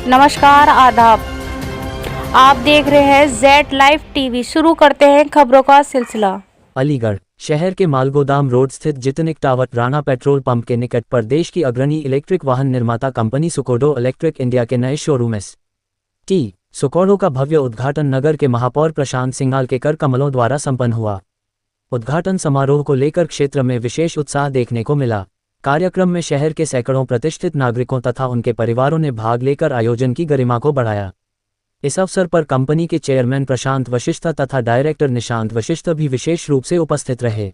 नमस्कार, आदाब। आप देख रहे हैं जेड लाइव टीवी। शुरू करते हैं खबरों का सिलसिला। अलीगढ़ शहर के मालगोदाम रोड स्थित जितनिक टावर राणा पेट्रोल पंप के निकट पर देश की अग्रणी इलेक्ट्रिक वाहन निर्माता कंपनी सुकोडो इलेक्ट्रिक इंडिया के नए शोरूम टी सुकोडो का भव्य उद्घाटन नगर के महापौर प्रशांत सिंघाल के कर कमलों द्वारा संपन्न हुआ। उद्घाटन समारोह को लेकर क्षेत्र में विशेष उत्साह देखने को मिला। कार्यक्रम में शहर के सैकड़ों प्रतिष्ठित नागरिकों तथा उनके परिवारों ने भाग लेकर आयोजन की गरिमा को बढ़ाया। इस अवसर पर कंपनी के चेयरमैन प्रशांत वशिष्ठ तथा डायरेक्टर निशांत वशिष्ठ भी विशेष रूप से उपस्थित रहे।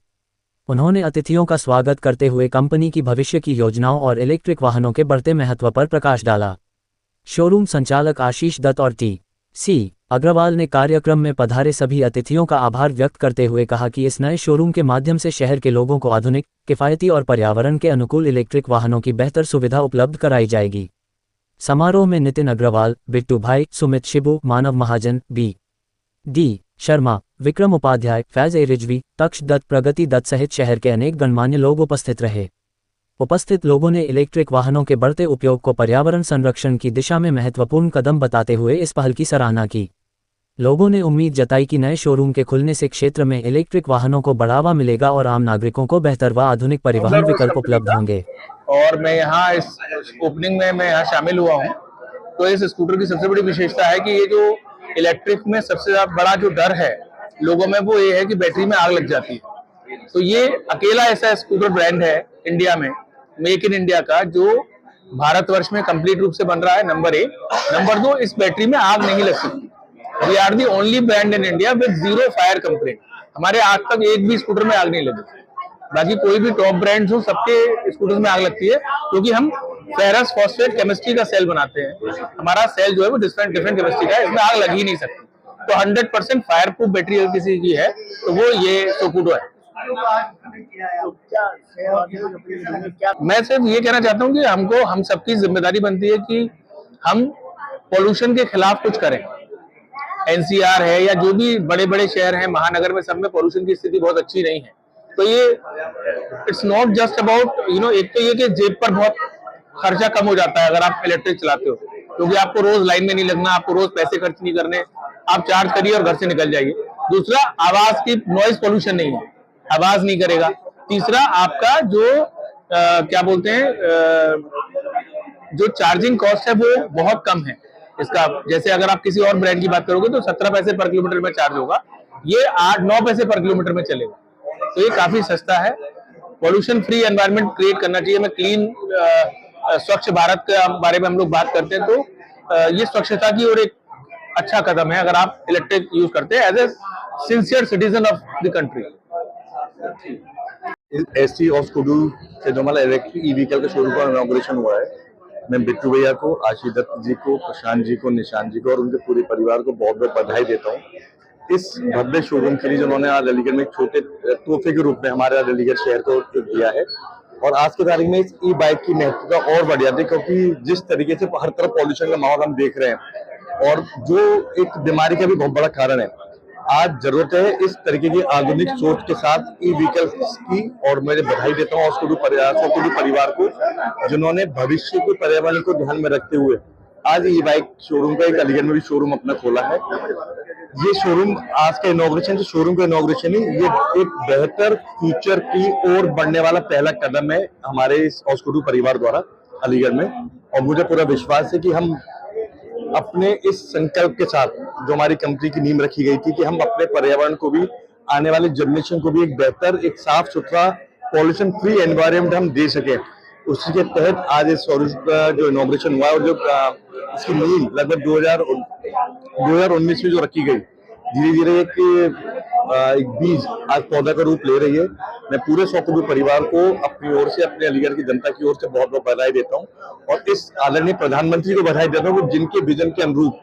उन्होंने अतिथियों का स्वागत करते हुए कंपनी की भविष्य की योजनाओं और इलेक्ट्रिक वाहनों के बढ़ते महत्व पर प्रकाश डाला। शोरूम संचालक आशीष दत्त और टी.सी. अग्रवाल ने कार्यक्रम में पधारे सभी अतिथियों का आभार व्यक्त करते हुए कहा कि इस नए शोरूम के माध्यम से शहर के लोगों को आधुनिक, किफ़ायती और पर्यावरण के अनुकूल इलेक्ट्रिक वाहनों की बेहतर सुविधा उपलब्ध कराई जाएगी। समारोह में नितिन अग्रवाल, बिट्टू भाई, सुमित शिबू, मानव महाजन, बी.डी. शर्मा, विक्रम उपाध्याय, फैज ए रिजवी, तक्ष दत्त, प्रगति दत्त सहित शहर के अनेक गणमान्य लोग उपस्थित रहे। उपस्थित लोगों ने इलेक्ट्रिक वाहनों के बढ़ते उपयोग को पर्यावरण संरक्षण की दिशा में महत्वपूर्ण कदम बताते हुए इस पहल की सराहना की। लोगों ने उम्मीद जताई कि नए शोरूम के खुलने से क्षेत्र में इलेक्ट्रिक वाहनों को बढ़ावा मिलेगा और आम नागरिकों को बेहतर व आधुनिक परिवहन विकल्प उपलब्ध होंगे। और मैं यहाँ इस ओपनिंग में मैं यहाँ शामिल हुआ हूँ। तो इस स्कूटर की सबसे बड़ी विशेषता है कि ये जो इलेक्ट्रिक में सबसे बड़ा जो डर है लोगों में वो ये है कि बैटरी में आग लग जाती है। तो ये अकेला ऐसा स्कूटर ब्रांड है इंडिया में, मेक इन इंडिया का, जो भारतवर्ष में कंप्लीट रूप से बन रहा है। नंबर 1। नंबर 2, इस बैटरी में आग नहीं लग सकती। We are the only brand in India with 0 fire complaint. हमारे आज तक एक भी स्कूटर में आग नहीं लगी। बाकी कोई भी टॉप ब्रांड्स हो, सबके स्कूटर्स में आग लगती है क्योंकि हम फेरस फॉस्फेट केमिस्ट्री का सेल बनाते हैं। हमारा सेल जो है वो डिफरेंट केमिस्ट्री का है, इसमें आग लग ही नहीं सकती। तो 100% फायर प्रूफ बैटरी अगर किसी की है तो वो ये सुकोडो है। मैं सिर्फ ये कहना चाहता हूँ कि हम सबकी जिम्मेदारी बनती है कि हम पोल्यूशन के खिलाफ कुछ करें। एनसीआर है या जो भी बड़े बड़े शहर हैं, महानगर में, सब में पोल्यूशन की स्थिति बहुत अच्छी नहीं है। तो ये इट्स नॉट जस्ट अबाउट एक तो ये कि जेब पर बहुत खर्चा कम हो जाता है अगर आप इलेक्ट्रिक चलाते हो, क्योंकि आपको रोज लाइन में नहीं लगना, आपको रोज पैसे खर्च नहीं करने, आप चार्ज करिए और घर से निकल जाइए। दूसरा, आवाज की नॉइज पोल्यूशन नहीं है, आवाज नहीं करेगा। तीसरा, आपका जो क्या बोलते हैं जो चार्जिंग कॉस्ट है वो बहुत कम है इसका। जैसे अगर आप किसी और ब्रांड की बात करोगे तो 17 पैसे पर किलोमीटर में चार्ज होगा, ये 8-9 पैसे पर किलोमीटर में चलेगा। तो ये काफी सस्ता है। पॉल्यूशन फ्री एनवायरनमेंट क्रिएट करना चाहिए। मैं क्लीन स्वच्छ भारत के बारे में हम लोग बात करते हैं तो ये स्वच्छता की ओर एक अच्छा कदम है अगर आप इलेक्ट्रिक यूज करते हैं as a sincere citizen of the country. एसटी ऑफ स्कूडू से जो हमारा इलेक्ट्रिक ई व्हीकल का शोरूम का इनॉग्रेशन हुआ है, मैं बिट्टू भैया को, आशीष दत्त जी को, प्रशांत जी को, निशांत जी को और उनके पूरे परिवार को बहुत बहुत बधाई देता हूँ इस भव्य शोरूम के लिए जिन्होंने आज अलीगढ़ में एक छोटे तोहफे के रूप में हमारे आज अलीगढ़ शहर को दिया है। और आज के तारीख में इस ई बाइक की महत्वता और बढ़ जाती है, क्योंकि जिस तरीके से हर तरफ पॉल्यूशन का माहौल हम देख रहे हैं और जो एक बीमारी का भी बहुत बड़ा कारण है, आज जरूरत है इस तरीके की आधुनिक सोच के साथ ई व्हीकल्स की। और मैं बधाई देता हूँ स्कूडू परिवार को जिन्होंने भविष्य के पर्यावरण को ध्यान में रखते हुए आज ई बाइक शोरूम का एक अलीगढ़ में भी शोरूम अपना खोला है। ये शोरूम आज का इनॉग्रेशन, शोरूम का इनॉग्रेशन ही ये एक बेहतर फ्यूचर की ओर बढ़ने वाला पहला कदम है हमारे इस स्कूडू परिवार द्वारा अलीगढ़ में। और मुझे पूरा विश्वास है कि हम अपने इस संकल्प के साथ जो हमारी कंपनी की नींव रखी गई थी कि हम अपने पर्यावरण को भी, आने वाले जनरेशन को भी एक बेहतर, एक साफ सुथरा, पॉल्यूशन फ्री एनवायरनमेंट हम दे सके, उसी के तहत आज इस शोरूम का जो इनॉग्रेशन हुआ और जो इसकी नींव लगभग 2019 में जो रखी गई, धीरे धीरे एक बीज आज पौधा का रूप ले रही है। मैं पूरे स्कूडू परिवार को अपनी ओर से, अपने अलीगढ़ की जनता की ओर से बहुत बहुत बधाई देता हूँ और इस आदरणीय प्रधानमंत्री को बधाई देता हूँ जिनके विजन के अनुरूप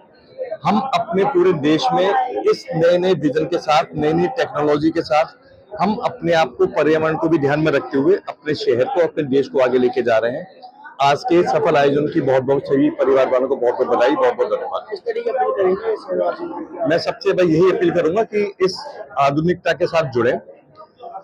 हम अपने पूरे देश में इस नए विजन के साथ, नई टेक्नोलॉजी के साथ हम अपने आप को, पर्यावरण को भी ध्यान में रखते हुए अपने शहर को, अपने देश को आगे लेके जा रहे हैं। आज के सफल आयोजन की बहुत बहुत सभी परिवार वालों को बहुत बहुत बधाई, बहुत बहुत धन्यवाद। मैं सबसे भाई यही अपील करूंगा कि इस आधुनिकता के साथ जुड़े।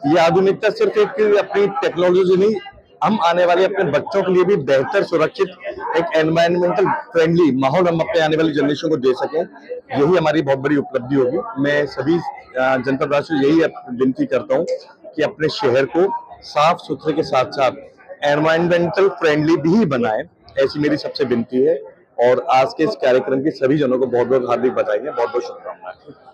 ये आधुनिकता सिर्फ एक अपनी टेक्नोलॉजी नहीं, हम आने वाले अपने बच्चों के लिए भी बेहतर सुरक्षित एक एनवायरमेंटल फ्रेंडली माहौल हम अपने आने वाली जनरेशन को दे सकें, यही हमारी बहुत बड़ी उपलब्धि होगी। मैं सभी जनता राष्ट्र यही विनती करता हूँ कि अपने शहर को साफ सुथरे के साथ साथ एनवायरमेंटल फ्रेंडली भी बनाएं, ऐसी मेरी सबसे विनती है। और आज के इस कार्यक्रम की सभी जनों को बहुत बहुत हार्दिक बधाई है, बहुत बहुत शुभकामनाएं।